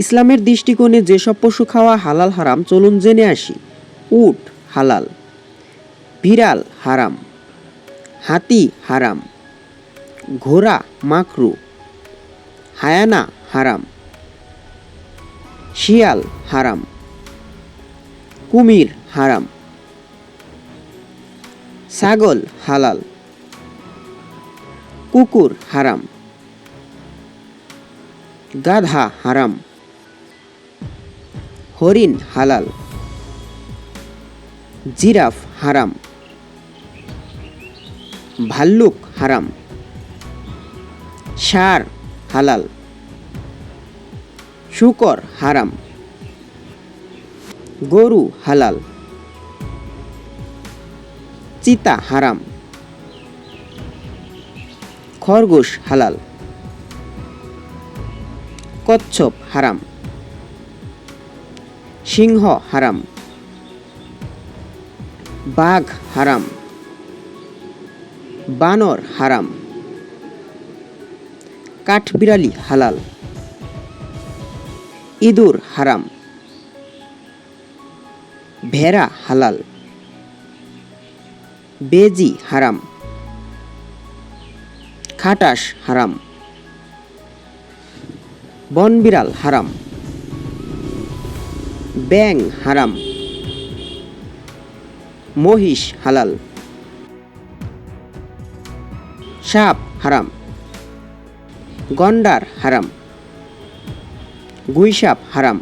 ইসলামের দৃষ্টিকোণে যেসব পশু খাওয়া হালাল হারাম চলুন জেনে আসি। উট হালাল, বিড়াল হারাম, হাতি হারাম, ঘোড়া মাকরু, হায়ানা হারাম, শিয়াল হারাম, কুমির হারাম, ছাগল হালাল, কুকুর হারাম, গাধা হারাম, হরিণ হালাল, জিরাফ হারাম, ভাল্লুক হারাম, ষাঁড় হালাল, শূকর হারাম, গরু হালাল, চিতা হারাম, খরগোশ হালাল, কচ্ছপ হারাম, সিংহ হারাম, বাঘ হারাম, বানর হারাম, কাঠবিড়ালি হালাল, ইঁদুর হারাম, ভেড়া হালাল, বেজি হারাম, খাটাস হারাম, বনবিড়াল হারাম, ব্যাঙ হারাম, মহিষ হালাল, সাপ হারাম, গন্ডার হারাম, গুইসাপ হারাম,